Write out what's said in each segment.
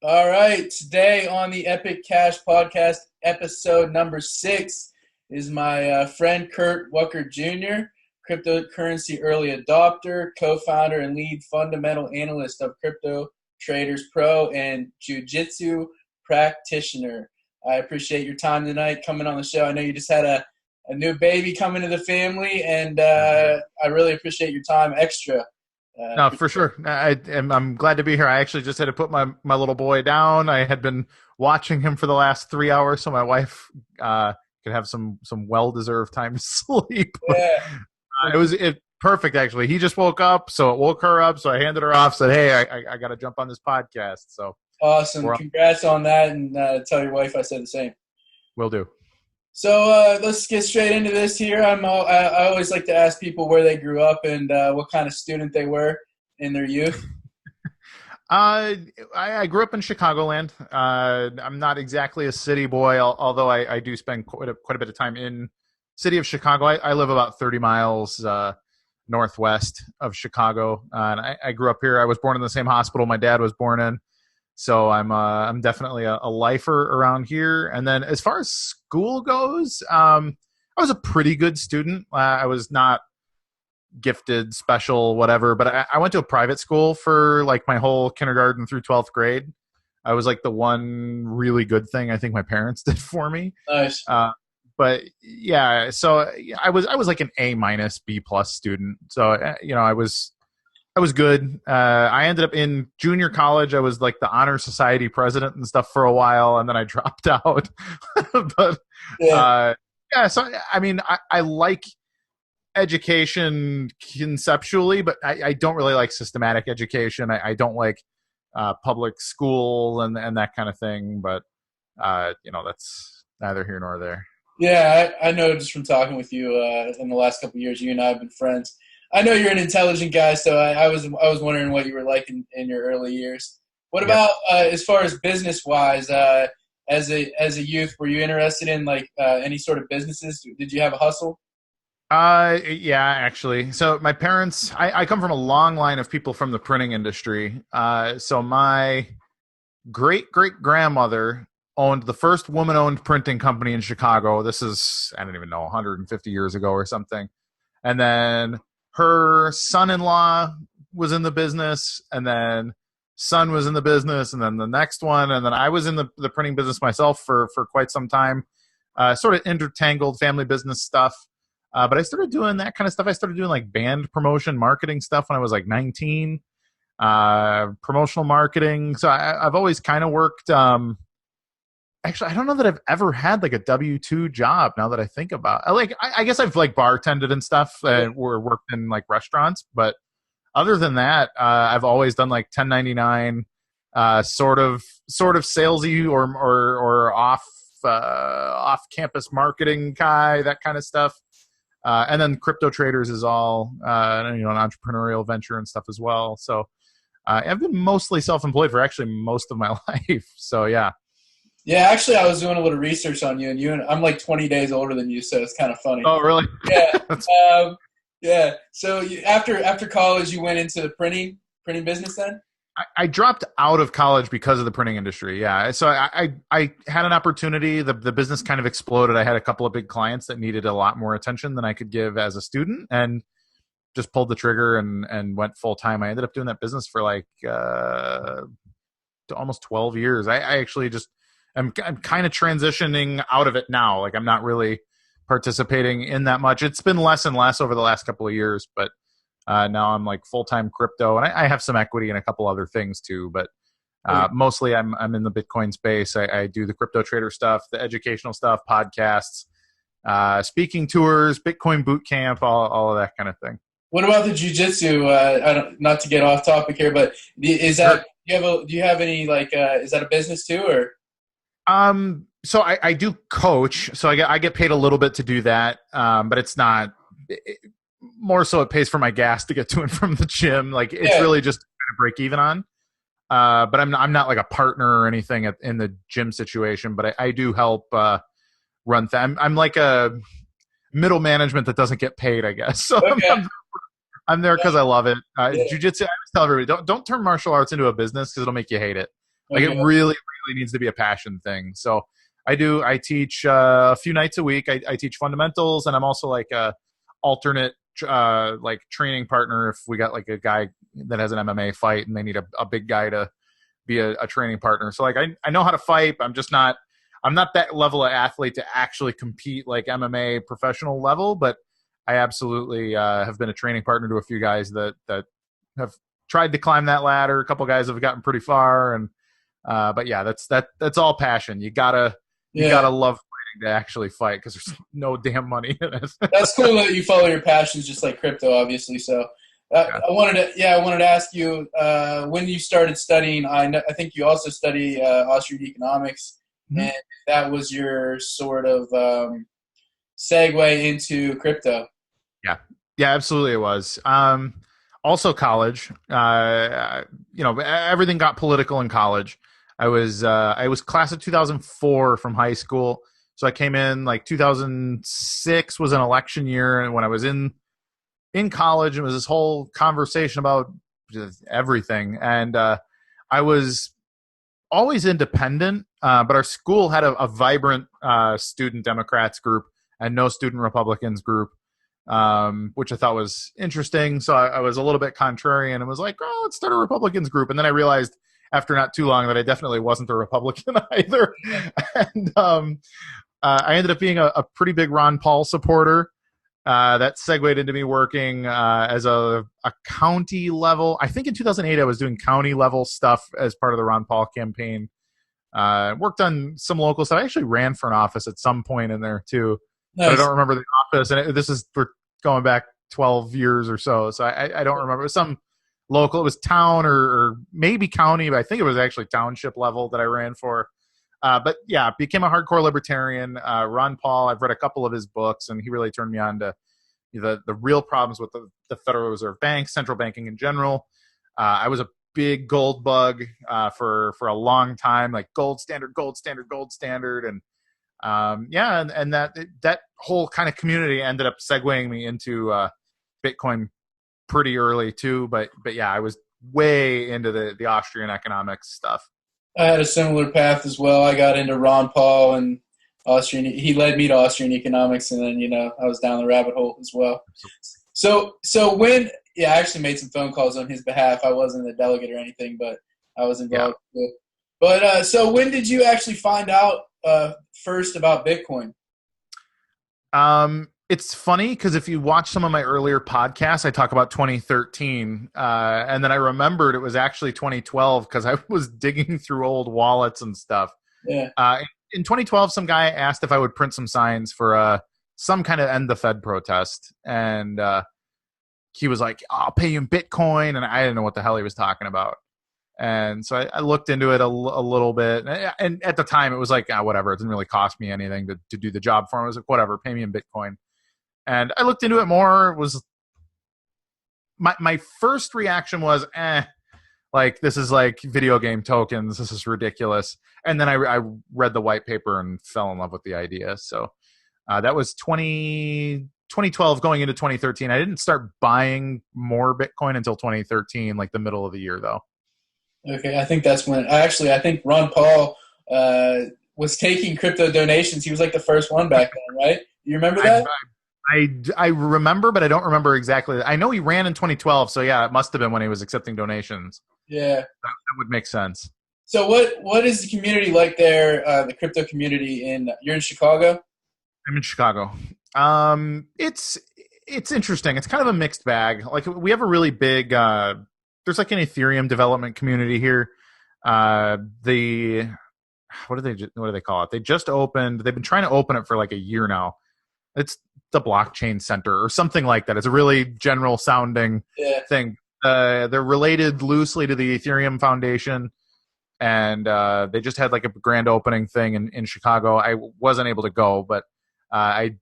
All right, today on the Epic Cash Podcast, episode number 6, is my friend Kurt Wuckert Jr., cryptocurrency early adopter, co-founder and lead fundamental analyst of Crypto Traders Pro and Jiu-Jitsu practitioner. I appreciate your time tonight coming on the show. I know you just had a new baby coming to the family, and I really appreciate your time extra. No, for sure. I'm glad to be here. I actually just had to put my little boy down. I had been watching him for the last 3 hours, so my wife could have some well-deserved time to sleep. Yeah. It was perfect, actually. He just woke up, so it woke her up. So I handed her off, said, "Hey, I got to jump on this podcast." So awesome. Congrats on that, and tell your wife I said the same. Will do. So let's get straight into this here. I always like to ask people where they grew up and what kind of student they were in their youth. I grew up in Chicagoland. I'm not exactly a city boy, although I do spend quite a bit of time in city of Chicago. I live about 30 miles northwest of Chicago, and I grew up here. I was born in the same hospital my dad was born in. So I'm definitely a lifer around here. And then as far as school goes, I was a pretty good student. I was not gifted, special, whatever, but I went to a private school for like my whole kindergarten through 12th grade. I was like the one really good thing I think my parents did for me. Nice. But yeah, so I was like an A minus B plus student. So I was good. I ended up in junior college. I was like the honor society president and stuff for a while, and then I dropped out. But yeah. So I mean, I like education conceptually, but I don't really like systematic education. I don't like public school and that kind of thing. But that's neither here nor there. Yeah, I know just from talking with you in the last couple of years, you and I have been friends. I know you're an intelligent guy, so I was wondering what you were like in your early years. What about as far as business wise? As a youth, were you interested in like any sort of businesses? Did you have a hustle? Yeah, actually. So my parents, I come from a long line of people from the printing industry. So my great grandmother owned the first woman-owned printing company in Chicago. This is, I don't even know, 150 years ago or something. And then her son-in-law was in the business, and then son was in the business, and then the next one, and then I was in the printing business myself for quite some time. Sort of intertangled family business stuff. But I started doing that kind of stuff. I started doing like band promotion, marketing stuff when I was like 19. Promotional marketing. So I've always kind of worked. Actually, I don't know that I've ever had like a W-2 job now that I think about it. I guess I've like bartended and stuff or worked in like restaurants. But other than that, I've always done like 1099, sort of salesy or off campus marketing guy, that kind of stuff. And then Crypto Traders is all, an entrepreneurial venture and stuff as well. So I've been mostly self-employed for actually most of my life. So yeah. Yeah, actually, I was doing a little research on you, and I'm like 20 days older than you, so it's kind of funny. Oh, really? Yeah. Yeah. So after college, you went into the printing business then? I dropped out of college because of the printing industry. Yeah. So I had an opportunity. The business kind of exploded. I had a couple of big clients that needed a lot more attention than I could give as a student, and just pulled the trigger and went full time. I ended up doing that business for like almost 12 years. I actually I'm kind of transitioning out of it now. Like I'm not really participating in that much. It's been less and less over the last couple of years, but now I'm like full-time crypto, and I have some equity in a couple other things too, but mostly I'm in the Bitcoin space. I do the crypto trader stuff, the educational stuff, podcasts, speaking tours, Bitcoin boot camp, all of that kind of thing. What about the jiu-jitsu? Not to get off topic here, but is that, do you have any like, is that a business too, or? So I do coach, so I get paid a little bit to do that. But it's not more so it pays for my gas to get to and from the gym. Like it's really just kind of break even on. But I'm not like a partner or anything in the gym situation, but I do help, run I'm like a middle management that doesn't get paid, I guess. So okay. I'm there because I love it. Jiu-jitsu, I always tell everybody, don't turn martial arts into a business because it'll make you hate it. Like it Okay. really, really needs to be a passion thing. So I teach a few nights a week. I teach fundamentals, and I'm also like a alternate like training partner if we got like a guy that has an MMA fight and they need a big guy to be a training partner. So like I know how to fight. But I'm not that level of athlete to actually compete like MMA professional level, but I absolutely have been a training partner to a few guys that have tried to climb that ladder. A couple guys have gotten pretty far, and but yeah, that's all passion. You gotta Yeah. love fighting to actually fight because there's no damn money in it. That's cool that you follow your passions just like crypto, obviously. So I wanted to ask you when you started studying. I think you also study Austrian economics, Mhm. and that was your sort of segue into crypto. Yeah, yeah, absolutely, it was. Also, college. Everything got political in college. I was class of 2004 from high school, so I came in like 2006 was an election year, and when I was in college, it was this whole conversation about just everything, and I was always independent, but our school had a vibrant student Democrats group and no student Republicans group, which I thought was interesting. So I was a little bit contrarian and was like, oh, let's start a Republicans group. And then I realized after not too long that I definitely wasn't a Republican either. And I ended up being a pretty big Ron Paul supporter. That segued into me working as a county level. I think in 2008 I was doing county level stuff as part of the Ron Paul campaign. Worked on some local stuff. I actually ran for an office at some point in there too, Nice. but I don't remember the office. And this is for going back 12 years or so. So I don't remember. It was some local. It was town or maybe county, but I think it was actually township level that I ran for. But yeah, became a hardcore libertarian. Ron Paul, I've read a couple of his books, and he really turned me on to the real problems with the Federal Reserve Bank, central banking in general. I was a big gold bug for a long time, like gold standard, and and that whole kind of community ended up segueing me into Bitcoin pretty early too. But yeah, I was way into the Austrian economics stuff. I had a similar path as well. I got into Ron Paul and Austrian. He led me to Austrian economics, and then I was down the rabbit hole as well. So when I actually made some phone calls on his behalf. I wasn't a delegate or anything, but I was involved. Yeah. But so when did you actually find out first about Bitcoin? It's funny because if you watch some of my earlier podcasts, I talk about 2013, and then I remembered it was actually 2012 because I was digging through old wallets and stuff. Yeah. In 2012, some guy asked if I would print some signs for some kind of end the Fed protest, and he was like, "I'll pay you in Bitcoin," and I didn't know what the hell he was talking about. And so I looked into it a little bit, and at the time it was like, whatever, it didn't really cost me anything to do the job for him. I was like, whatever, pay me in Bitcoin. And I looked into it more. Was my first reaction was, like this is like video game tokens. This is ridiculous. And then I read the white paper and fell in love with the idea. So that was 2012 going into 2013. I didn't start buying more Bitcoin until 2013, like the middle of the year, though. Okay, I think that's when I think Ron Paul was taking crypto donations. He was like the first one back then, right? You remember that? I remember, but I don't remember exactly. I know he ran in 2012, so yeah, it must have been when he was accepting donations. Yeah, that would make sense. So what is the community like there? The crypto community you're in Chicago? I'm in Chicago. It's interesting. It's kind of a mixed bag. Like we have a really big. There's like an Ethereum development community here. What do they call it? They just opened. They've been trying to open it for like a year now. It's the Blockchain Center or something like that. It's a really general sounding thing. They're related loosely to the Ethereum Foundation, and they just had like a grand opening thing in Chicago. I wasn't able to go, but I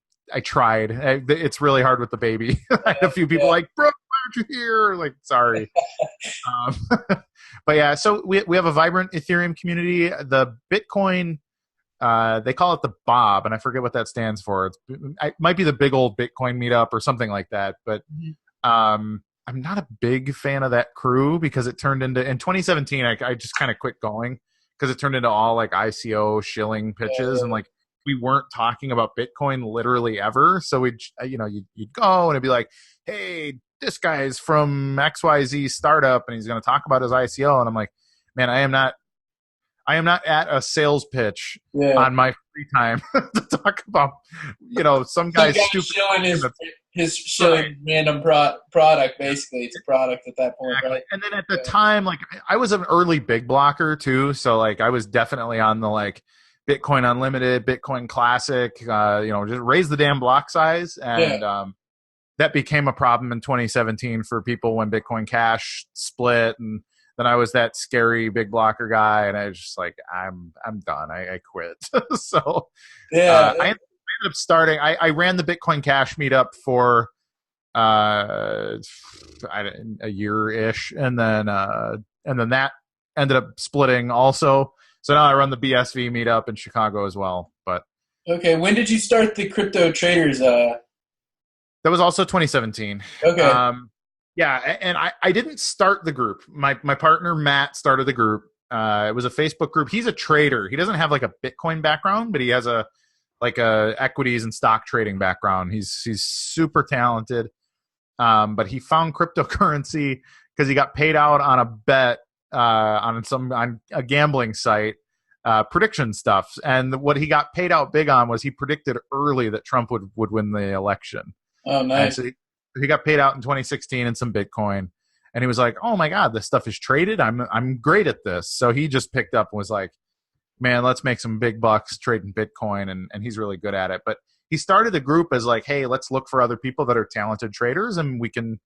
tried. It's really hard with the baby. I had a few people like, bro, why aren't you here? Like, sorry. But yeah, so we have a vibrant Ethereum community. The Bitcoin, they call it the Bob, and I forget what that stands for. It might be the big old Bitcoin meetup or something like that. But I'm not a big fan of that crew because it turned into, in 2017, I just kind of quit going because it turned into all like ICO shilling pitches, and like we weren't talking about Bitcoin literally ever. So we'd, you'd go and it'd be like, hey, this guy's from XYZ startup and he's going to talk about his ICO. And I'm like, man, I am not at a sales pitch on my free time to talk about, some guy's stupid showing his shilling random product. Basically, it's a product at that point, exactly. Right? And then at the time, like I was an early big blocker too, so like I was definitely on the like Bitcoin Unlimited, Bitcoin Classic, just raise the damn block size, and that became a problem in 2017 for people when Bitcoin Cash split, and then I was that scary big blocker guy, and I was just like, I'm done. I quit. So I ended up starting. I ran the Bitcoin Cash meetup for a year-ish, and then that ended up splitting also. So now I run the BSV meetup in Chicago as well. But okay, when did you start the crypto traders? That was also 2017. Okay. Yeah, and I didn't start the group. My partner Matt started the group. It was a Facebook group. He's a trader. He doesn't have like a Bitcoin background, but he has a equities and stock trading background. He's super talented. But he found cryptocurrency because he got paid out on a bet on a gambling site, prediction stuff. And what he got paid out big on was he predicted early that Trump would win the election. Oh, nice. And so he got paid out in 2016 in some Bitcoin, and he was like, "Oh my God, this stuff is traded. I'm great at this." So he just picked up and was like, "Man, let's make some big bucks trading Bitcoin," and he's really good at it. But he started the group as like, "Hey, let's look for other people that are talented traders, and we can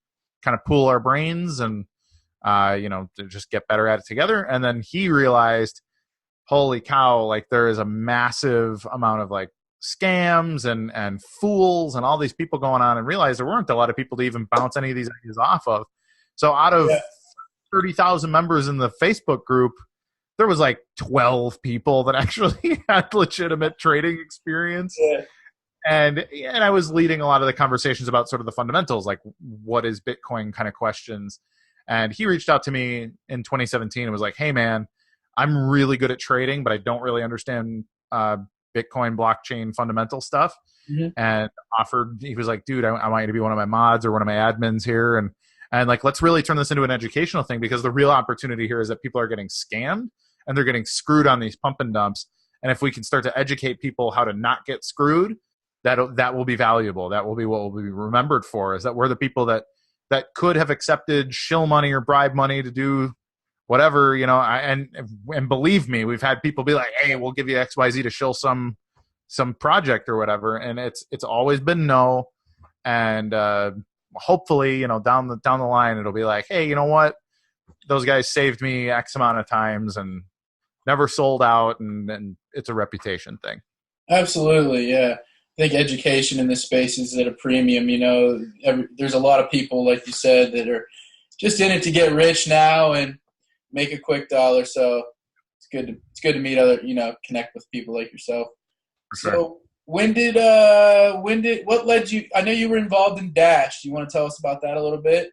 kind of pool our brains and to just get better at it together." And then he realized, holy cow, like there is a massive amount of like scams and fools and all these people going on, and realized there weren't a lot of people to even bounce any of these ideas off of. So out of 30,000 members in the Facebook group, there was like 12 people that actually had legitimate trading experience. Yeah. And I was leading a lot of the conversations about sort of the fundamentals, like what is Bitcoin kind of questions. And he reached out to me in 2017 and was like, "Hey man, I'm really good at trading, but I don't really understand Bitcoin blockchain fundamental stuff." Mm-hmm. And he was like, "Dude, I want you to be one of my mods or one of my admins here. And like, let's really turn this into an educational thing, because the real opportunity here is that people are getting scammed and they're getting screwed on these pump and dumps. And if we can start to educate people how to not get screwed, that will be valuable. That will be what will be remembered for, is that we're the people that could have accepted shill money or bribe money to do whatever, and believe me, we've had people be like, "Hey, we'll give you XYZ to shill some project or whatever," and it's always been no. And hopefully, down the line, it'll be like, "Hey, you know what? Those guys saved me X amount of times and never sold out," and it's a reputation thing. Absolutely, yeah. I think education in this space is at a premium. There's a lot of people, like you said, that are just in it to get rich now and make a quick dollar. So it's good to meet other, connect with people like yourself. For sure. So what led you? I know you were involved in Dash. Do you want to tell us about that a little bit?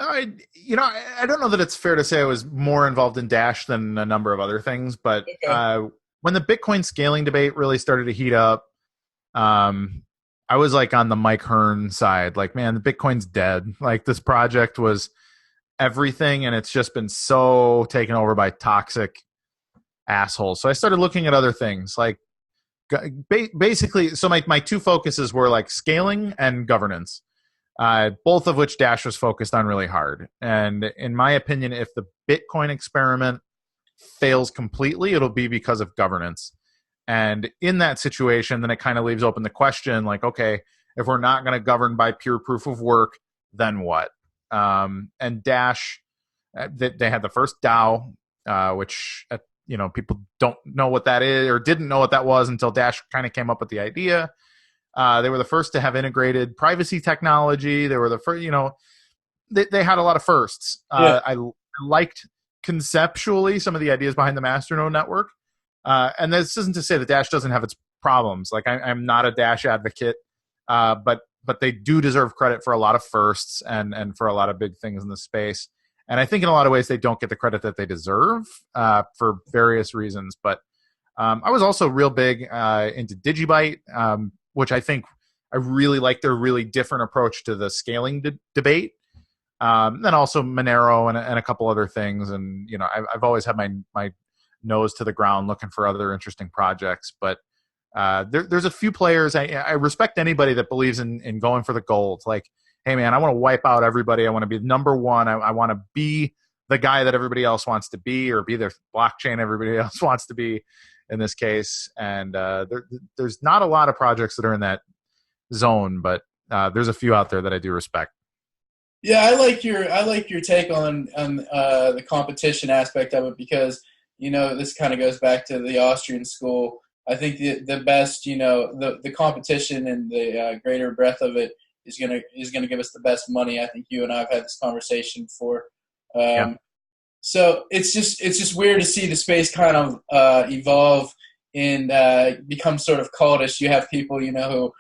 I don't know that it's fair to say I was more involved in Dash than a number of other things, but when the Bitcoin scaling debate really started to heat up, I was like on the Mike Hearn side, like, man, the Bitcoin's dead. Like, this project was everything, and it's just been so taken over by toxic assholes. So I started looking at other things, like basically. So my two focuses were like scaling and governance, both of which Dash was focused on really hard. And in my opinion, if the Bitcoin experiment fails completely, it'll be because of governance. And in that situation, then it kind of leaves open the question, like, okay, if we're not going to govern by pure proof of work, then what? And Dash, they had the first DAO, which people don't know what that is, or didn't know what that was until Dash kind of came up with the idea. They were the first to have integrated privacy technology. They were the first, they had a lot of firsts. I liked conceptually some of the ideas behind the Masternode network. And this isn't to say that Dash doesn't have its problems. Like, I'm not a Dash advocate, but they do deserve credit for a lot of firsts and for a lot of big things in the space. And I think in a lot of ways they don't get the credit that they deserve for various reasons. But I was also real big into Digibyte, which I think I really like their really different approach to the scaling debate. Then also Monero and a couple other things. And, you know, I've always had my nose to the ground looking for other interesting projects. But there's a few players. I respect anybody that believes in going for the gold. Like, hey, man, I want to wipe out everybody. I want to be number one. I want to be the guy that everybody else wants to be, or be the blockchain everybody else wants to be in this case. And there's not a lot of projects that are in that zone, but there's a few out there that I do respect. Yeah, I like your take on the competition aspect of it, because, you know, this kind of goes back to the Austrian school. I think the best, you know, the competition and the greater breadth of it is gonna give us the best money. I think you and I have had this conversation before. So it's just weird to see the space kind of evolve and become sort of cultish. You have people, you know, who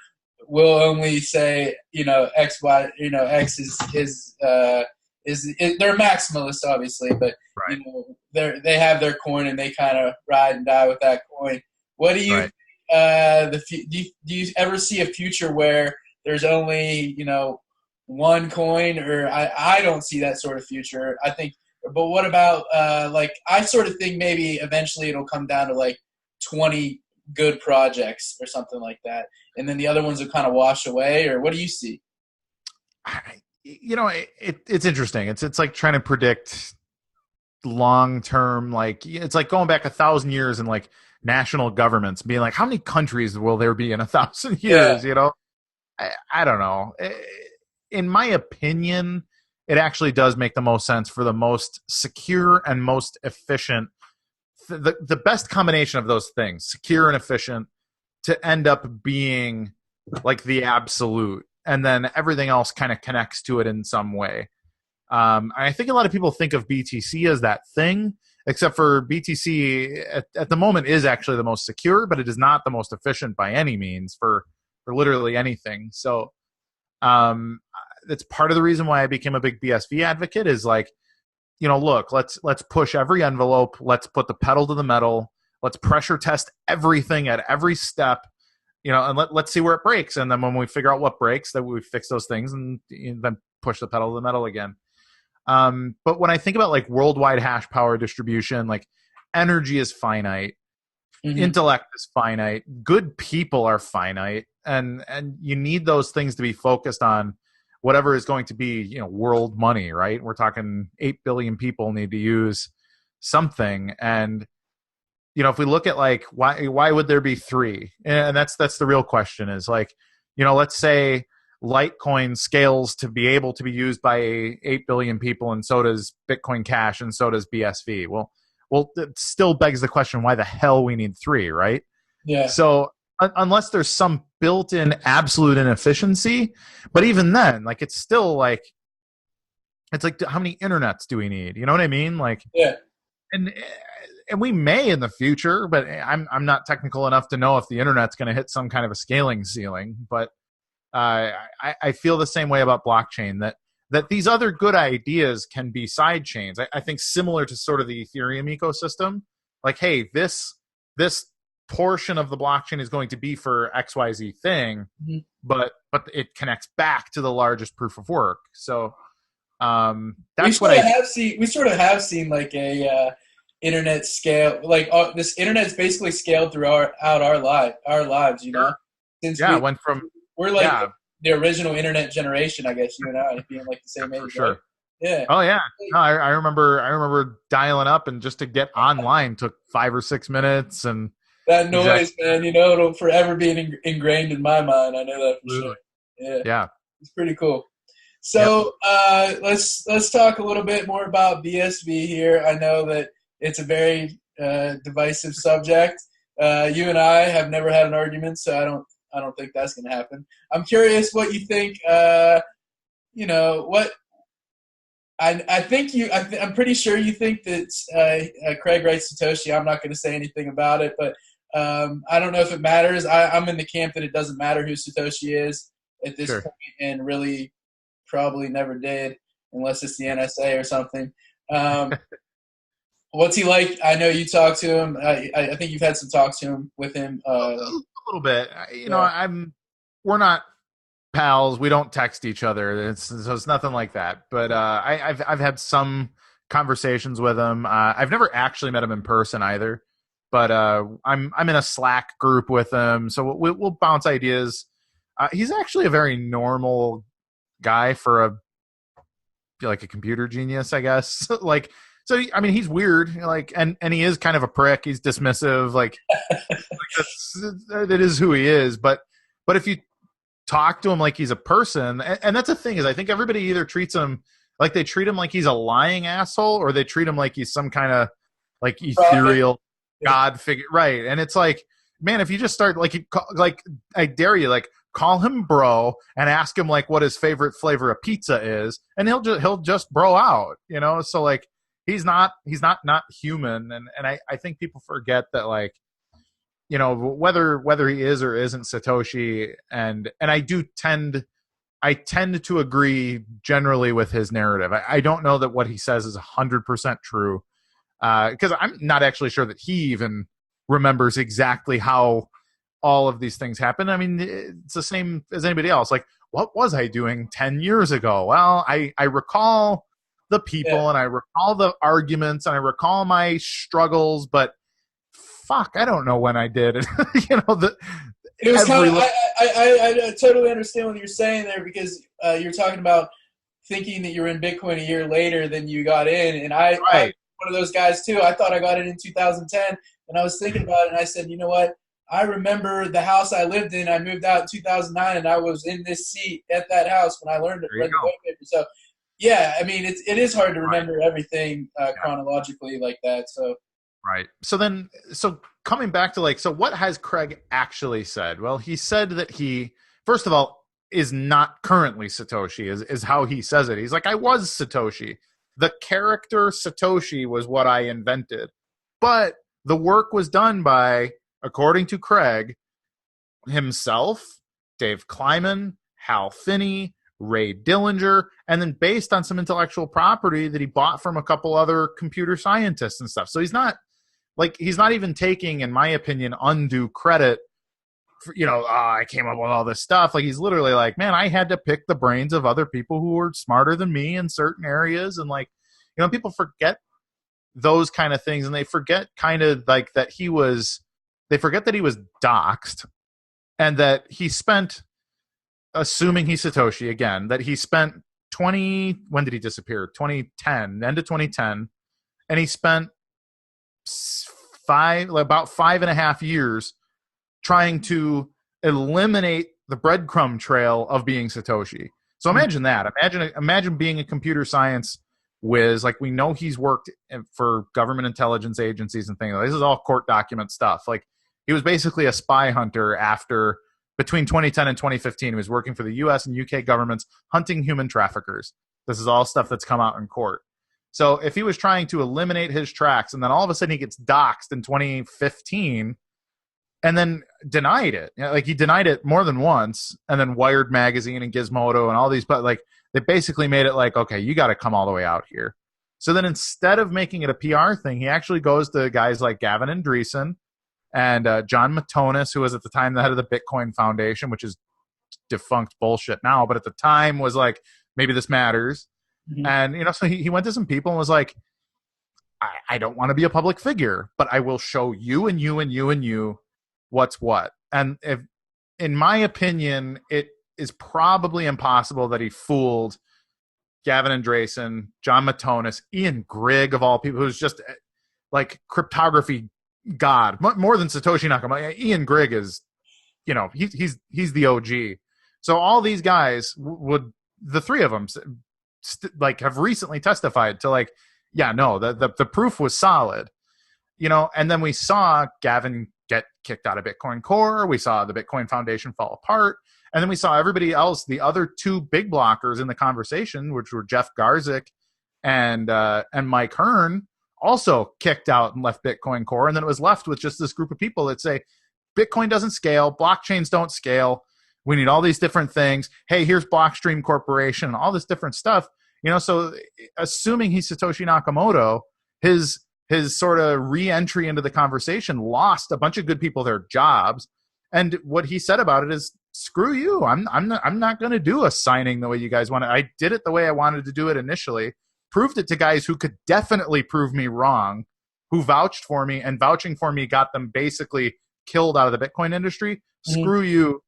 will only say, you know, X, Y, you know, X is they're maximalists, obviously, but right. You know, they have their coin and they kind of ride and die with that coin. What do you do you ever see a future where there's only, you know, one coin? Or I don't see that sort of future. I think, but what about like, I sort of think maybe eventually it'll come down to like 20 good projects or something like that, and then the other ones will kind of wash away. Or what do you see? You know, it's interesting. It's like trying to predict long term. Like, it's like going back 1,000 years and like national governments being like, how many countries will there be in 1,000 years? Yeah. You know, I don't know. In my opinion, it actually does make the most sense for the most secure and most efficient, the best combination of those things, secure and efficient, to end up being like the absolute, and then everything else kind of connects to it in some way. I think a lot of people think of BTC as that thing, except for BTC at the moment is actually the most secure, but it is not the most efficient by any means for literally anything. So that's part of the reason why I became a big BSV advocate, is like, you know, look, let's push every envelope. Let's put the pedal to the metal. Let's pressure test everything at every step, you know, and let's see where it breaks. And then when we figure out what breaks, that we fix those things and then push the pedal to the metal again. But when I think about like worldwide hash power distribution, like energy is finite, intellect is finite, good people are finite, and you need those things to be focused on whatever is going to be, you know, world money, right? We're talking 8 billion people need to use something. And, you know, if we look at like, why would there be 3? And that's the real question, is like, you know, let's say Litecoin scales to be able to be used by 8 billion people, and so does Bitcoin Cash, and so does BSV. Well, it still begs the question, why the hell we need 3, right? Yeah. So unless there's some built-in absolute inefficiency, but even then, like, it's still like, it's like, how many internets do we need? You know what I mean? Like, yeah. And we may in the future, but I'm not technical enough to know if the internet's going to hit some kind of a scaling ceiling. But I feel the same way about blockchain, that these other good ideas can be side chains. I think similar to sort of the Ethereum ecosystem. Like, hey, this portion of the blockchain is going to be for XYZ thing, but it connects back to the largest proof of work. So that's what we sort of have seen like a internet scale, like this internet's basically scaled throughout our lives, you know. Since we're like the original internet generation, I guess, you and I being like the same age. For sure. Right? Yeah. Oh yeah. No, I remember dialing up, and just to get online took 5 or 6 minutes, and that noise, man, you know, it'll forever be ingrained in my mind. I know that for sure. Yeah. Yeah. It's pretty cool. So let's talk a little bit more about BSV here. I know that it's a very divisive subject. You and I have never had an argument, so I don't think that's going to happen. I'm curious what you think. You know what? I'm pretty sure you think that Craig Wright Satoshi. I'm not going to say anything about it, but I don't know if it matters. I'm in the camp that it doesn't matter who Satoshi is at this point, and really probably never did. unless it's the NSA or something. What's he like? I know you talk to him. I think you've had some talks to him with him. A little bit. You know, Yeah. we're not pals. We don't text each other. So it's nothing like that. But I've had some conversations with him. I've never actually met him in person either. But I'm in a Slack group with him, so we'll bounce ideas. He's actually a very normal guy for a computer genius, I guess. Like, so I mean, he's weird, like, and he is kind of a prick. He's dismissive, like it is who he is. But if you talk to him like he's a person, and that's the thing, is I think everybody either treats him like they treat him like he's a lying asshole, or they treat him like he's some kind of like ethereal god figure, right? And it's like, man, if you just start like I dare you, like, call him bro and ask him like what his favorite flavor of pizza is, and he'll just bro out, you know. So like, he's not human, and I think people forget that, like, you know, whether he is or isn't Satoshi, and I tend to agree generally with his narrative. I don't know that what he says is 100% true, because I'm not actually sure that he even remembers exactly how all of these things happen. I mean, it's the same as anybody else. Like, what was I doing 10 years ago? Well, I recall the people, and I recall the arguments, and I recall my struggles, but fuck, I don't know when I did it. You know, it was kind of, I totally understand what you're saying there, because you're talking about thinking that you were in Bitcoin a year later than you got in, and I'm one of those guys too. I thought I got it in 2010, and I was thinking about it, and I said, you know what? I remember the house I lived in. I moved out in 2009, and I was in this seat at that house when I read the white paper. So, yeah, I mean, it is hard to remember everything chronologically like that. So, right. So coming back to, like, so what has Craig actually said? Well, he said that he, first of all, is not currently Satoshi, is how he says it. He's like, I was Satoshi. The character Satoshi was what I invented. But the work was done by, according to Craig, himself, Dave Kleiman, Hal Finney, Ray Dillinger, and then based on some intellectual property that he bought from a couple other computer scientists and stuff. So he's not even taking, in my opinion, undue credit for, you know, I came up with all this stuff. Like, he's literally like, man, I had to pick the brains of other people who were smarter than me in certain areas. And, like, you know, people forget those kind of things, and they forget kind of like that they forget that he was doxxed, and that he spent, assuming he's Satoshi again, that he spent when did he disappear? 2010, end of 2010. And he spent about 5.5 years trying to eliminate the breadcrumb trail of being Satoshi. So imagine that. Imagine being a computer science whiz. Like, we know he's worked for government intelligence agencies and things. This is all court document stuff. Like, he was basically a spy hunter between 2010 and 2015. He was working for the US and UK governments, hunting human traffickers. This is all stuff that's come out in court. So if he was trying to eliminate his tracks, and then all of a sudden he gets doxxed in 2015 and then denied it. You know, like, he denied it more than once, and then Wired Magazine and Gizmodo and all these, but like, they basically made it like, okay, you got to come all the way out here. So then instead of making it a PR thing, he actually goes to guys like Gavin Andreessen and John Matonis, who was at the time the head of the Bitcoin Foundation, which is defunct bullshit now, but at the time was like, maybe this matters. Mm-hmm. And, you know, so he went to some people and was like, I don't want to be a public figure, but I will show you and you and you and you what's what. And if, in my opinion, it is probably impossible that he fooled Gavin Andreessen, John Matonis, Ian Grigg, of all people, who's just like cryptography god, more than Satoshi Nakamoto. Ian Grigg is, you know, he's the OG. So all these guys the three of them like have recently testified to, like, yeah, no, the proof was solid, you know. And then we saw Gavin get kicked out of Bitcoin Core. We saw the Bitcoin Foundation fall apart. And then we saw everybody else, the other two big blockers in the conversation, which were Jeff Garzik and Mike Hearn, also kicked out and left Bitcoin Core. And then it was left with just this group of people that say, Bitcoin doesn't scale, blockchains don't scale, we need all these different things. Hey, here's Blockstream Corporation and all this different stuff. So assuming he's Satoshi Nakamoto, his sort of re-entry into the conversation lost a bunch of good people their jobs. And what he said about it is, screw you. I'm not going to do a signing the way you guys want it. I did it the way I wanted to do it initially. Proved it to guys who could definitely prove me wrong, who vouched for me, and vouching for me got them basically killed out of the Bitcoin industry. Screw you.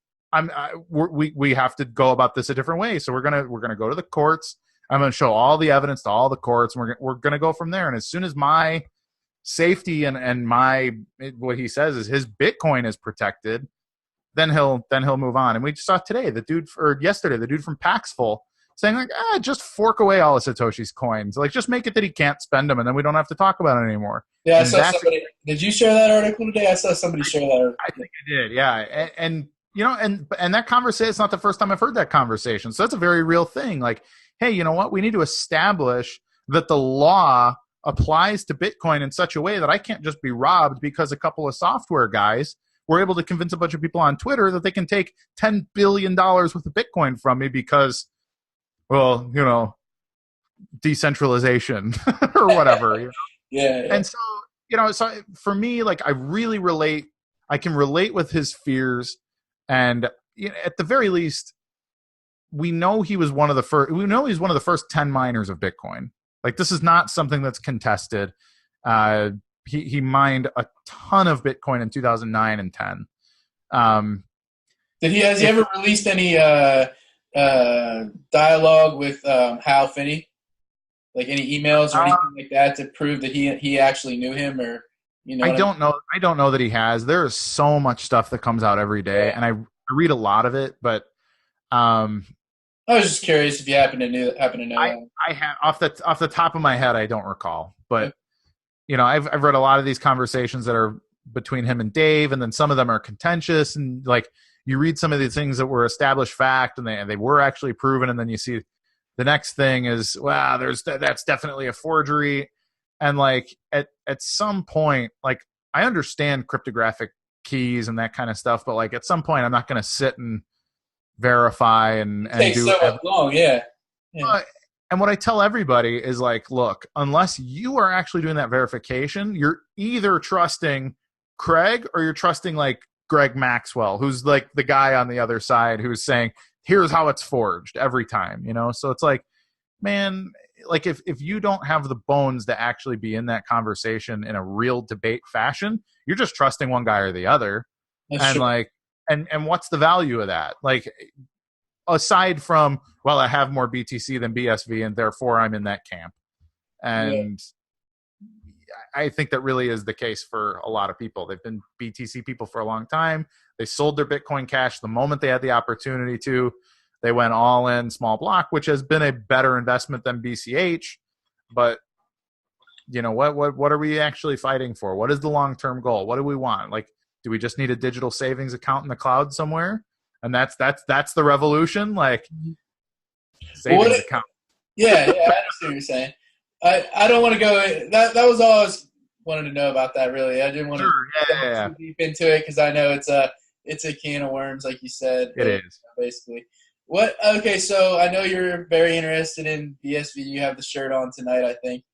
We have to go about this a different way. So we're gonna go to the courts. I'm going to show all the evidence to all the courts, and we're going to go from there. And as soon as my safety and my, what he says is his Bitcoin is protected, then he'll move on. And we just saw today, yesterday, the dude from Paxful saying like, just fork away all of Satoshi's coins. Like, just make it that he can't spend them, and then we don't have to talk about it anymore. Yeah, I saw somebody. Did you share that article today? I saw somebody share that article. I think I did, yeah. And that conversation, it's not the first time I've heard that conversation. So that's a very real thing. Like, hey, you know what? We need to establish that the law applies to Bitcoin in such a way that I can't just be robbed because a couple of software guys were able to convince a bunch of people on Twitter that they can take $10 billion worth of Bitcoin from me because, well, decentralization or whatever. Yeah. And so, so for me, like, I really relate. I can relate with his fears. And at the very least, we know he was one of the first. We know he's one of the first 10 miners of Bitcoin. Like, this is not something that's contested. He mined a ton of Bitcoin in 2009 and 10. Has he ever released any dialogue with Hal Finney, like any emails or anything like that to prove that he actually knew him, or I don't know. I don't know that he has. There is so much stuff that comes out every day, and I read a lot of it, but. I was just curious if you happen to know. I have off the top of my head, I don't recall, but I've read a lot of these conversations that are between him and Dave, and then some of them are contentious, and like you read some of these things that were established fact and they were actually proven, and then you see the next thing is, wow, that's definitely a forgery, and like at some point, like I understand cryptographic keys and that kind of stuff, but like at some point, I'm not going to sit and verify and do so long, yeah. And what I tell everybody is like, look, unless you are actually doing that verification, you're either trusting Craig or you're trusting like Greg Maxwell, who's like the guy on the other side who's saying, here's how it's forged every time, So it's like, man, like if you don't have the bones to actually be in that conversation in a real debate fashion, you're just trusting one guy or the other. That's true. Like, and what's the value of that? Like, aside from, well, I have more BTC than BSV, and therefore I'm in that camp. And I think that really is the case for a lot of people. They've been BTC people for a long time. They sold their Bitcoin Cash the moment they had the opportunity to. They went all in small block, which has been a better investment than BCH. But what are we actually fighting for? What is the long-term goal? What do we want? Like, do we just need a digital savings account in the cloud somewhere? And that's the revolution, like savings account. Yeah, I understand what you're saying. I don't want to go. That was all I was wanted to know about that. Really, I didn't want to go too deep into it because I know it's a can of worms, like you said. It is basically. What? Okay, so I know you're very interested in BSV. You have the shirt on tonight, I think.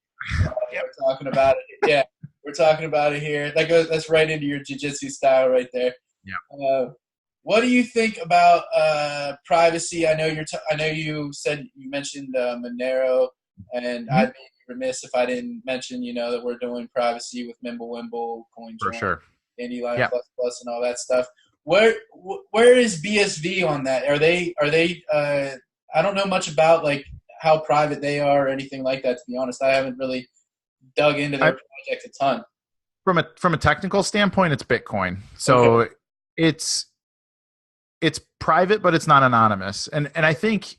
We're talking about it. Yeah, we're talking about it here. That's right into your jiu-jitsu style, right there. Yeah. What do you think about privacy? I know you mentioned Monero, and I'd be remiss if I didn't mention that we're doing privacy with Mimblewimble, CoinJoin, for sure, Dandelion Plus, and all that stuff. Where is BSV on that? Are they? I don't know much about like how private they are or anything like that. To be honest, I haven't really dug into their project a ton. From a technical standpoint, it's Bitcoin, so it's private, but it's not anonymous. And I think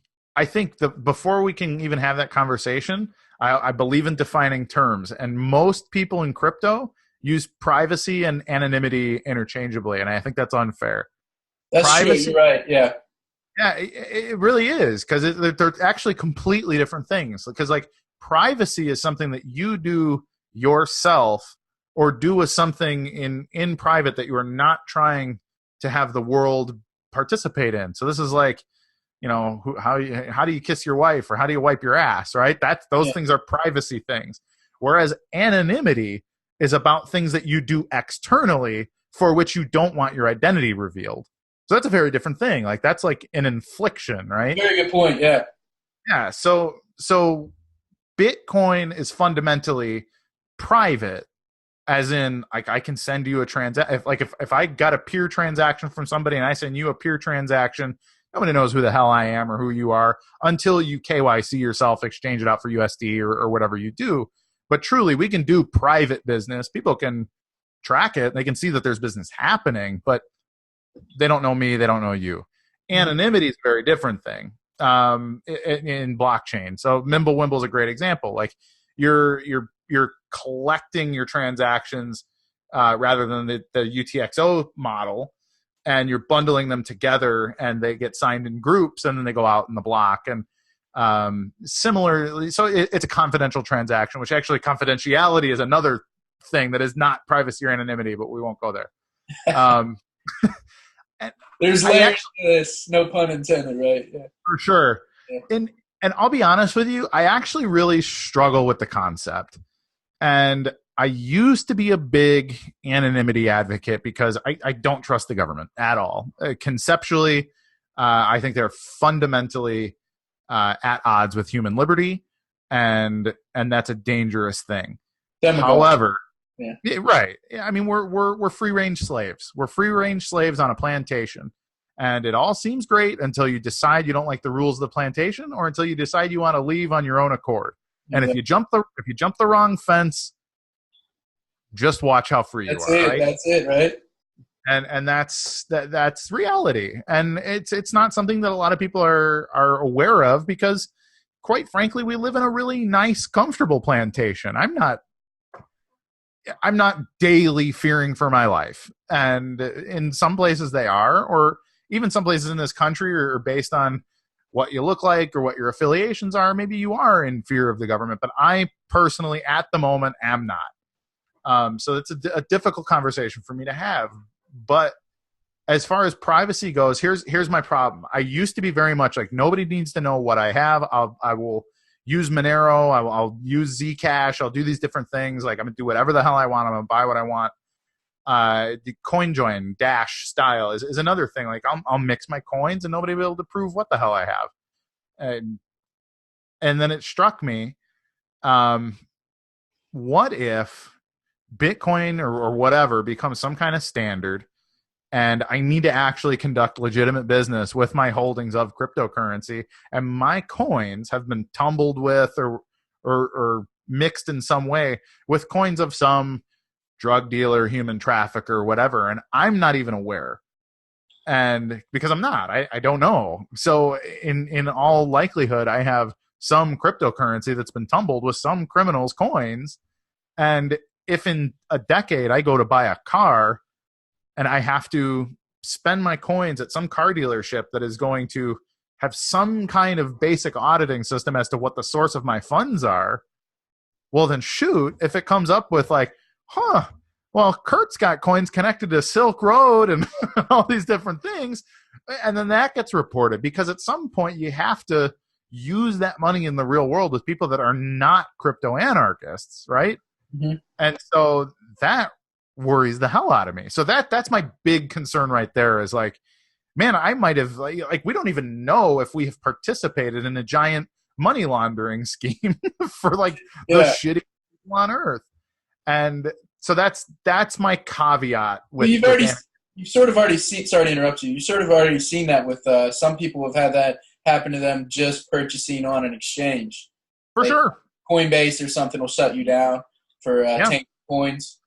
before we can even have that conversation, I believe in defining terms. And most people in crypto use privacy and anonymity interchangeably, and I think that's unfair. That's privacy, true. You're right. Yeah. Yeah, it really is, because they're actually completely different things. Because like privacy is something that you do yourself or do with something in private that you are not trying to have the world participate in. So this is like, how do you kiss your wife, or how do you wipe your ass, right? Those things are privacy things. Whereas anonymity is about things that you do externally for which you don't want your identity revealed. So that's a very different thing. Like that's like an infliction, right? Very good point. Yeah. Yeah. So Bitcoin is fundamentally private, as in like I can send you a transaction. If I got a peer transaction from somebody and I send you a peer transaction, nobody knows who the hell I am or who you are until you KYC yourself, exchange it out for USD or whatever you do. But truly, we can do private business. People can track it. They can see that there's business happening, but they don't know me. They don't know you. Anonymity is a very different thing in blockchain. So Mimblewimble is a great example. Like you're collecting your transactions rather than the UTXO model, and you're bundling them together, and they get signed in groups, and then they go out in the block. And similarly, so it's a confidential transaction, which actually confidentiality is another thing that is not privacy or anonymity, but we won't go there. There's layers to this, no pun intended, right? Yeah. For sure. Yeah. And I'll be honest with you, I actually really struggle with the concept. And I used to be a big anonymity advocate because I don't trust the government at all. Conceptually, I think they're fundamentally at odds with human liberty, and that's a dangerous thing. However, right. I mean, we're free range slaves. We're free range slaves on a plantation, and it all seems great until you decide you don't like the rules of the plantation, or until you decide you want to leave on your own accord. And if you jump the wrong fence, just watch how free you are. Right? That's it, right? And that's reality. And it's not something that a lot of people are aware of, because, quite frankly, we live in a really nice, comfortable plantation. I'm not daily fearing for my life. And in some places they are, or even some places in this country are based on what you look like or what your affiliations are. Maybe you are in fear of the government, but I personally, at the moment, am not. So it's a difficult conversation for me to have. But as far as privacy goes, here's my problem. I used to be very much like, nobody needs to know what I have. I will use Monero. I'll use Zcash. I'll do these different things. Like, I'm gonna do whatever the hell I want. I'm gonna buy what I want. The CoinJoin Dash style is another thing. Like, I'll mix my coins and nobody will be able to prove what the hell I have. And then it struck me, what if Bitcoin or whatever becomes some kind of standard, and I need to actually conduct legitimate business with my holdings of cryptocurrency, and my coins have been tumbled with or mixed in some way with coins of some drug dealer, human trafficker, whatever, and I'm not even aware. And because I'm not, I don't know. So in all likelihood, I have some cryptocurrency that's been tumbled with some criminal's coins. And if in a decade I go to buy a car and I have to spend my coins at some car dealership that is going to have some kind of basic auditing system as to what the source of my funds are, well then shoot, if it comes up with like, well, Kurt's got coins connected to Silk Road and all these different things, and then that gets reported, because at some point you have to use that money in the real world with people that are not crypto anarchists, right? Mm-hmm. And so that worries the hell out of me. So that's my big concern right there, is like, man, I might have, like we don't even know if we have participated in a giant money laundering scheme for like the shitty people on earth. And so that's my caveat. With, you've sort of already seen. Sorry to interrupt you. You sort of already seen that with some people have had that happen to them just purchasing on an exchange. For like sure, Coinbase or something will shut you down for taking coins.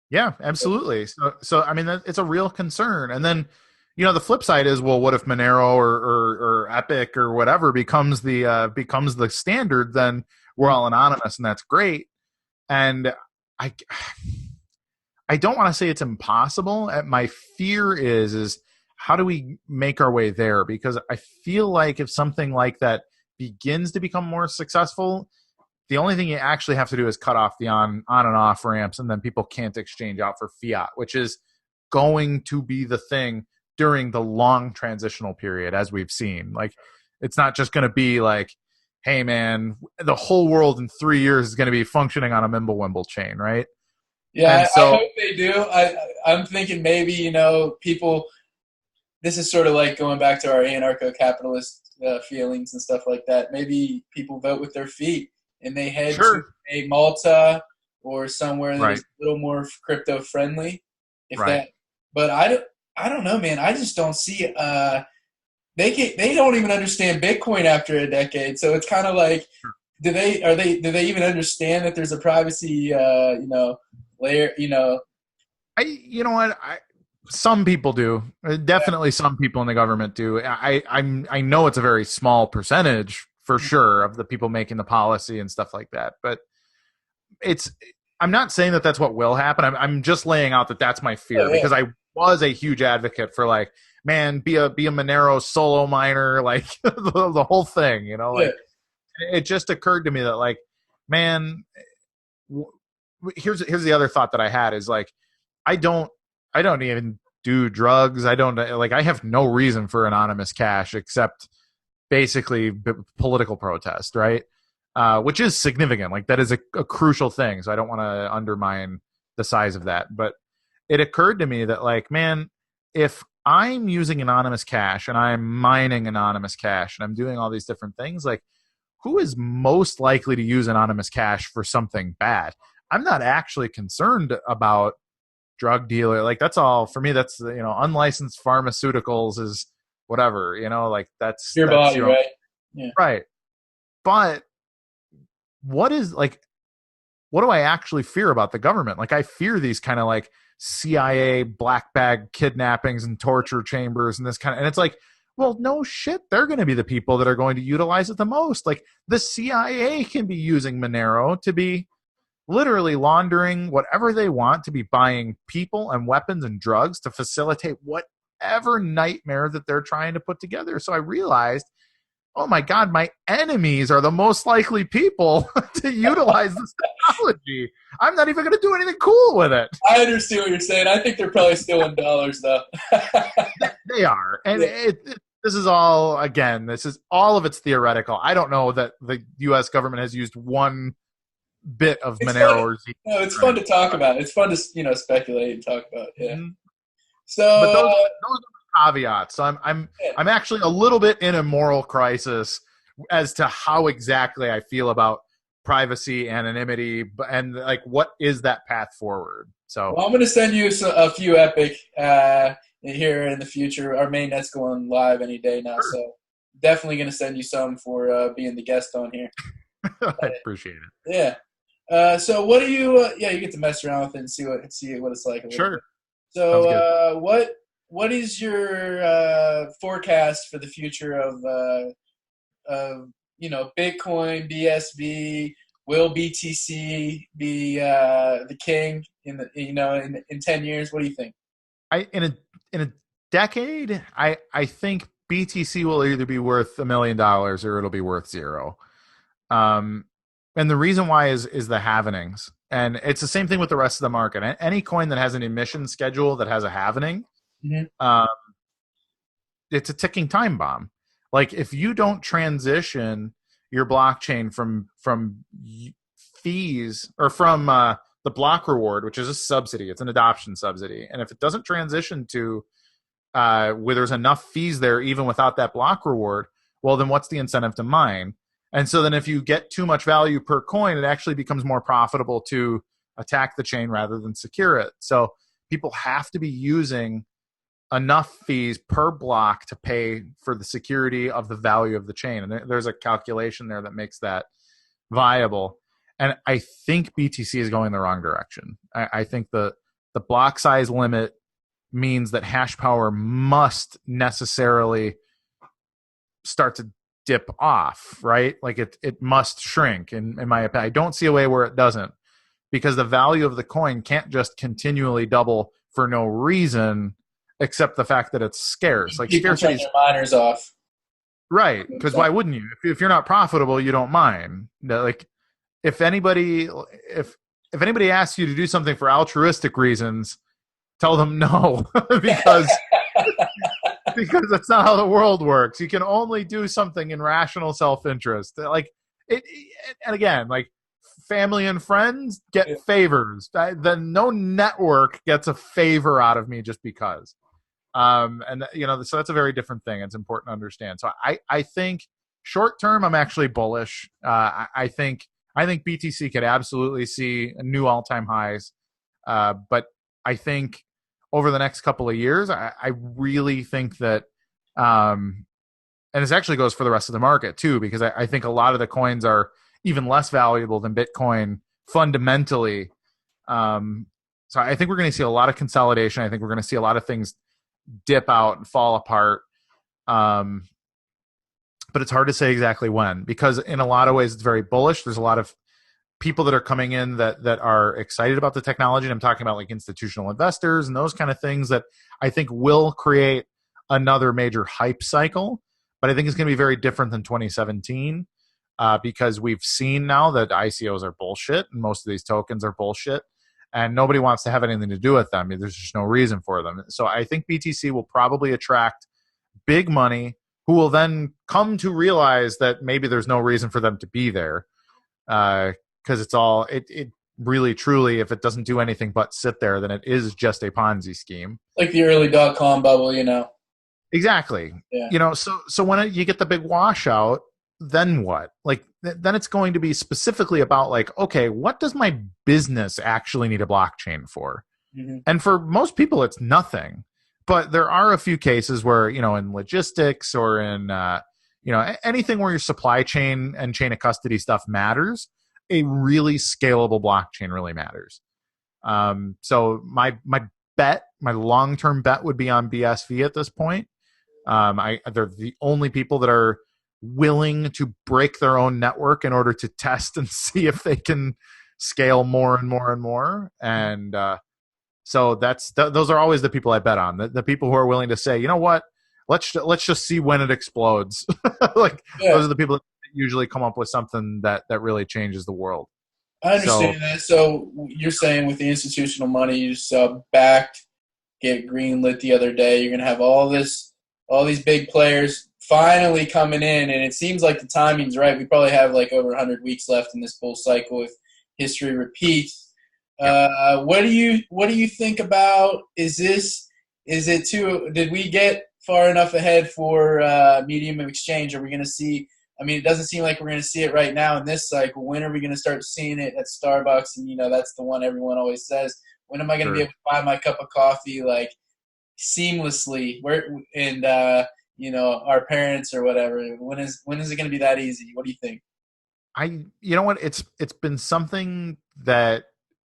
Yeah, absolutely. So I mean, it's a real concern. And then, the flip side is, well, what if Monero or Epic or whatever becomes the standard? Then we're all anonymous, and that's great. And I don't want to say it's impossible. My fear is how do we make our way there? Because I feel like if something like that begins to become more successful, the only thing you actually have to do is cut off the on and off ramps, and then people can't exchange out for fiat, which is going to be the thing during the long transitional period, as we've seen. Like, It's not just going to be like, hey man, the whole world in 3 years is going to be functioning on a Mimblewimble chain, right? Yeah, And I so, hope they do. I'm thinking maybe, people, this is sort of like going back to our anarcho-capitalist feelings and stuff like that. Maybe people vote with their feet and they head to sure, a Malta or somewhere that right, is a little more crypto friendly. If right. that, but I don't know, man. I just don't see. They don't even understand Bitcoin after a decade. So it's kind of like, do they even understand that there's a privacy, layer? You know what? Some people do. Definitely, some people in the government do. I know it's a very small percentage for sure of the people making the policy and stuff like that. But it's. I'm not saying that that's what will happen. I'm just laying out that that's my fear because I was a huge advocate for like, man, be a Monero solo miner, like the whole thing. Like it just occurred to me that like, man, here's the other thought that I had is like, I don't even do drugs. I don't like, I have no reason for anonymous cash except basically political protest, right? Which is significant. Like that is a crucial thing. So I don't want to undermine the size of that, but it occurred to me that like, man, if I'm using anonymous cash and I'm mining anonymous cash and I'm doing all these different things, like who is most likely to use anonymous cash for something bad? I'm not actually concerned about drug dealer. Like that's all for me. That's, unlicensed pharmaceuticals is whatever, like that's your body, right? Yeah. Right. But what do I actually fear about the government? Like I fear these kind of like CIA black bag kidnappings and torture chambers and this kind of, and it's like, well, no shit. They're going to be the people that are going to utilize it the most. Like the CIA can be using Monero to be literally laundering whatever they want, to be buying people and weapons and drugs to facilitate whatever nightmare that they're trying to put together. So I realized, oh my God, my enemies are the most likely people to utilize this technology. I'm not even going to do anything cool with it. I understand what you're saying. I think they're probably still in dollars, though. They are. And this is all, again, all of it's theoretical. I don't know that the U.S. government has used one bit of Monero or Z. No, it's fun to talk about. It's fun to speculate and talk about. Yeah. Mm-hmm. So, but those are the caveats. So I'm actually a little bit in a moral crisis as to how exactly I feel about privacy, anonymity, and like what is that path forward. So I'm going to send you a few epic here in the future. Our mainnet's going live any day now, sure. So definitely going to send you some for being the guest on here. I appreciate it. Yeah. So what do you? You get to mess around with it and see what it's like. Sure. So what is your forecast for the future of Bitcoin, BSV? Will BTC be the king in in 10 years? What do you think? In a decade, I think BTC will either be worth $1 million or it'll be worth zero. And the reason why is the halvenings. And it's the same thing with the rest of the market. Any coin that has an emission schedule that has a halvening, it's a ticking time bomb. Like if you don't transition your blockchain from fees or from the block reward, which is a subsidy, it's an adoption subsidy. And if it doesn't transition to where there's enough fees there, even without that block reward, well, then what's the incentive to mine? And so then if you get too much value per coin, it actually becomes more profitable to attack the chain rather than secure it. So people have to be using enough fees per block to pay for the security of the value of the chain. And there's a calculation there that makes that viable. And I think BTC is going the wrong direction. I think the block size limit means that hash power must necessarily start to dip off, right? Like it must shrink in my opinion. I don't see a way where it doesn't, because the value of the coin can't just continually double for no reason except the fact that it's scarce. Like people turn their miners off. Right. Because why wouldn't you? If you're not profitable, you don't mine. Like if anybody asks you to do something for altruistic reasons, tell them no. because because that's not how the world works. You can only do something in rational self-interest. Like and again, like family and friends get favors. Then no network gets a favor out of me just because. And so that's a very different thing. It's important to understand. So I think short term, I'm actually bullish. I think BTC could absolutely see new all-time highs. But I think over the next couple of years, I really think that, and this actually goes for the rest of the market too, because I think a lot of the coins are even less valuable than Bitcoin fundamentally. So I think we're going to see a lot of consolidation. I think we're going to see a lot of things dip out and fall apart. But it's hard to say exactly when, because in a lot of ways it's very bullish. There's a lot of people that are coming in that are excited about the technology. And I'm talking about like institutional investors and those kind of things that I think will create another major hype cycle. But I think it's going to be very different than 2017 because we've seen now that ICOs are bullshit and most of these tokens are bullshit. And nobody wants to have anything to do with them. There's just no reason for them. So I think BTC will probably attract big money who will then come to realize that maybe there's no reason for them to be there. Because it really, truly, if it doesn't do anything but sit there, then it is just a Ponzi scheme. Like the early .com bubble, Exactly. Yeah. So when you get the big washout, then what? Like, then it's going to be specifically about like, okay, what does my business actually need a blockchain for? Mm-hmm. And for most people, it's nothing. But there are a few cases where, in logistics or in, anything where your supply chain and chain of custody stuff matters, a really scalable blockchain really matters. So my long-term bet would be on BSV at this point. They're the only people that are willing to break their own network in order to test and see if they can scale more and more and more. And so those are always the people I bet on. The people who are willing to say, you know what, let's just see when it explodes. Those are the people that usually come up with something that really changes the world. I understand that. So you're saying with the institutional money you just backed, get greenlit the other day, you're going to have all these big players finally coming in, and it seems like the timing's right. We probably have like over 100 weeks left in this bull cycle if history repeats. What do you think about? Did we get far enough ahead for medium of exchange? Are we going to see? I mean, it doesn't seem like we're going to see it right now in this cycle. When are we going to start seeing it at Starbucks? And that's the one everyone always says. When am I going to be able to buy my cup of coffee like seamlessly? Our parents or whatever. When is it going to be that easy? What do you think? It's been something that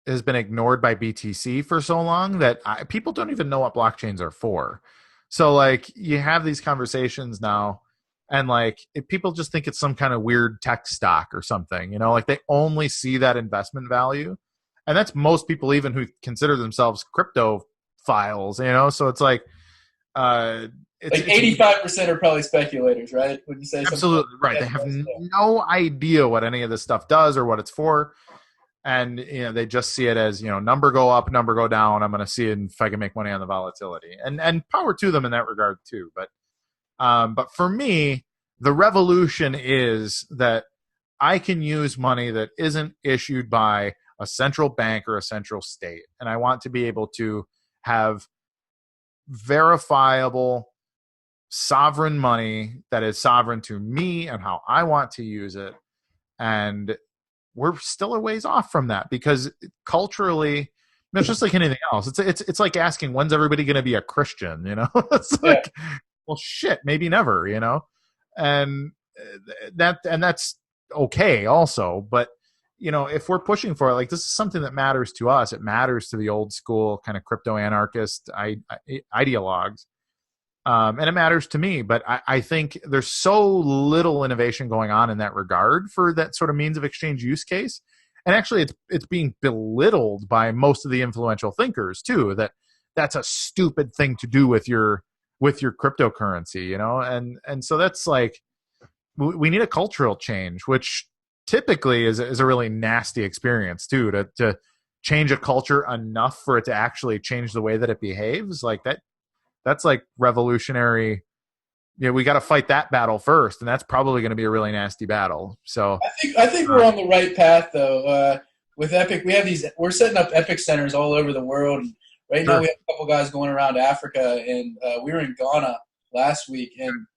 has been ignored by BTC for so long that people don't even know what blockchains are for. So like you have these conversations now and like people just think it's some kind of weird tech stock or something, like they only see that investment value. And that's most people even who consider themselves crypto files, so it's like, it's 85% are probably speculators, right? Would you say absolutely right? They have no idea what any of this stuff does or what it's for, and they just see it as number go up, number go down. I'm going to see it if I can make money on the volatility, and power to them in that regard too. But for me, the revolution is that I can use money that isn't issued by a central bank or a central state, and I want to be able to have verifiable sovereign money that is sovereign to me and how I want to use it. And we're still a ways off from that because culturally, it's just like anything else. It's like asking, when's everybody going to be a Christian? It's like, well, shit, maybe never, and that's okay also. But, if we're pushing for it, like this is something that matters to us, it matters to the old school kind of crypto anarchist ideologues. And it matters to me, but I think there's so little innovation going on in that regard for that sort of means of exchange use case. And actually it's being belittled by most of the influential thinkers too, that's a stupid thing to do with your cryptocurrency, and so that's like, we need a cultural change, which typically is a really nasty experience too, to change a culture enough for it to actually change the way that it behaves. Like that's like revolutionary. We got to fight that battle first, and that's probably going to be a really nasty battle. So I think we're on the right path, though. With Epic, we're setting up Epic centers all over the world. And right now, we have a couple guys going around Africa, and we were in Ghana last week, and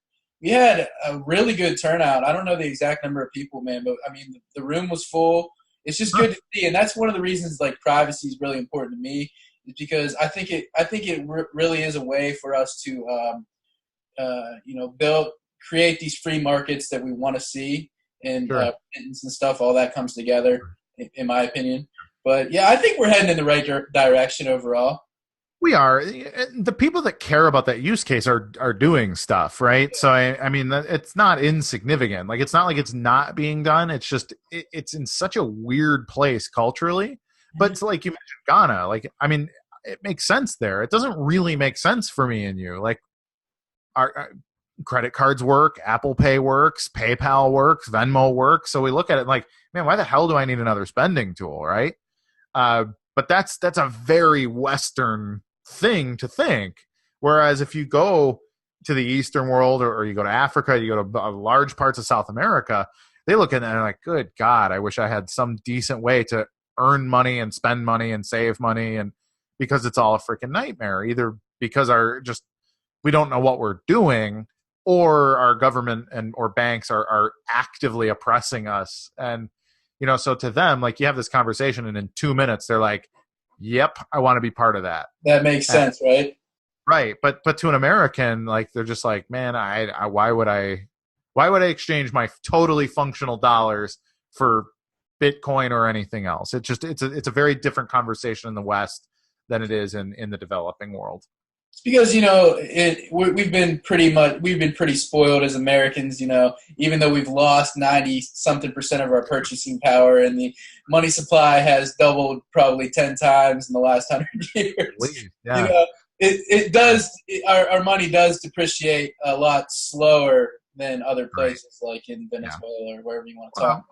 we had a really good turnout. I don't know the exact number of people, man, but I mean, the room was full. It's just good to see, and that's one of the reasons like privacy is really important to me, is because I think it really is a way for us to create these free markets that we want to see, and patents and stuff. All that comes together, in my opinion. But yeah, I think we're heading in the right direction overall. We are. The people that care about that use case are doing stuff, right? So I mean, it's not insignificant. Like, it's not like it's not being done. It's just it's in such a weird place culturally. But it's like you mentioned Ghana. Like, I mean, it makes sense there. It doesn't really make sense for me and you. Like, our credit cards work, Apple Pay works, PayPal works, Venmo works. So we look at it like, man, why the hell do I need another spending tool, right? But that's a very Western thing to think. Whereas if you go to the Eastern world, or you go to Africa, you go to large parts of South America, they look at it and they're like, good God, I wish I had some decent way to earn money and spend money and save money. And because it's all a freaking nightmare, either because we don't know what we're doing, or our government or banks are actively oppressing us. And, so to them, like, you have this conversation and in 2 minutes, they're like, yep, I want to be part of that. That makes sense, right? Right. But to an American, like, they're just like, man, why would I exchange my totally functional dollars for Bitcoin or anything else? It's a very different conversation in the West than it is in the developing world. It's because we've been pretty spoiled as Americans. Even though we've lost 90-something% of our purchasing power, and the money supply has doubled probably 10 times in the last 100 years. Yeah. It does. Our money does depreciate a lot slower than other places, like in Venezuela or wherever you want to talk.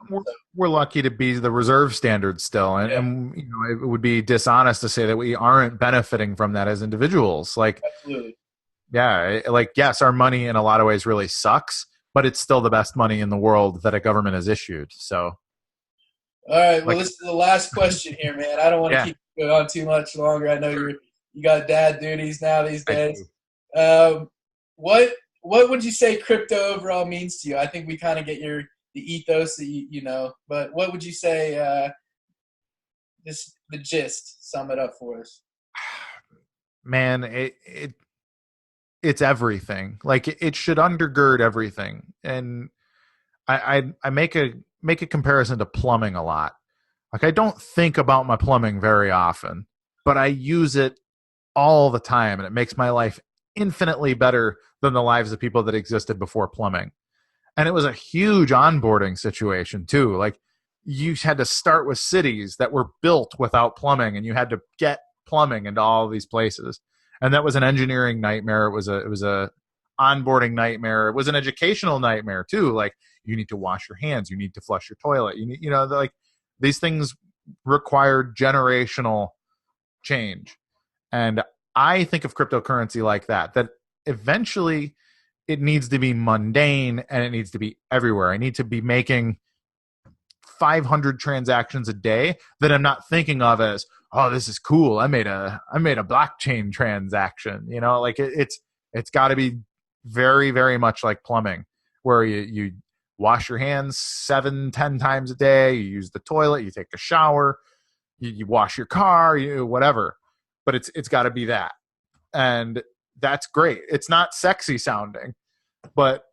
We're lucky to be the reserve standard still, and it would be dishonest to say that we aren't benefiting from that as individuals. Like, absolutely, yes, our money in a lot of ways really sucks, but it's still the best money in the world that a government has issued. So, all right, well, this is the last question here, man. I don't want to keep going on too much longer. I know you got dad duties now these days. What would you say crypto overall means to you? I think we kind of get the ethos that you know, but what would you say, the gist, sum it up for us? Man, it's everything. Like, it should undergird everything. And I make a comparison to plumbing a lot. Like, I don't think about my plumbing very often, but I use it all the time, and it makes my life infinitely better than the lives of people that existed before plumbing. And it was a huge onboarding situation too. Like, you had to start with cities that were built without plumbing, and you had to get plumbing into all these places. And that was an engineering nightmare. It was a onboarding nightmare. It was an educational nightmare too. Like, you need to wash your hands, you need to flush your toilet. You need, like, these things required generational change. And I think of cryptocurrency like that eventually it needs to be mundane, and it needs to be everywhere. I need to be making 500 transactions a day that I'm not thinking of as, oh, this is cool, I made a blockchain transaction. Like, it's got to be very, very much like plumbing, where you wash your hands 7-10 times a day, you use the toilet, you take a shower, you wash your car, whatever. But it's got to be that. And that's great. It's not sexy sounding, but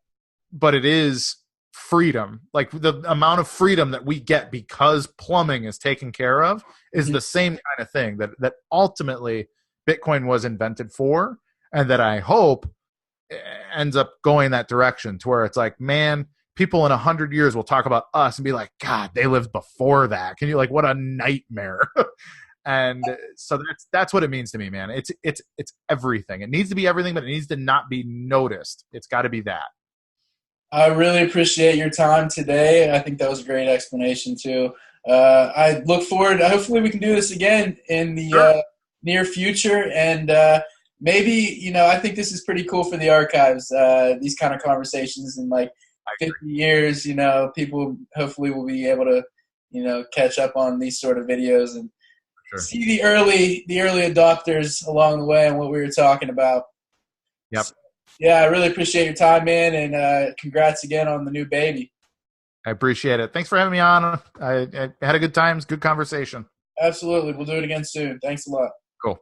it is freedom. Like, the amount of freedom that we get because plumbing is taken care of is the same kind of thing that ultimately Bitcoin was invented for, and that I hope ends up going that direction, to where it's like, man, people in 100 years will talk about us and be like, God, they lived before that. Can you, like, what a nightmare. And so that's what it means to me, man. It's everything. It needs to be everything, but it needs to not be noticed. It's got to be that. I really appreciate your time today. I think that was a great explanation too. I look forward. Hopefully, we can do this again in the near future. And maybe, I think this is pretty cool for the archives, these kind of conversations in like 50 years, people hopefully will be able to, catch up on these sort of videos and see the early adopters along the way and what we were talking about. Yep. So, yeah, I really appreciate your time, man, and congrats again on the new baby. I appreciate it. Thanks for having me on. I had a good time. It's a good conversation. Absolutely. We'll do it again soon. Thanks a lot. Cool.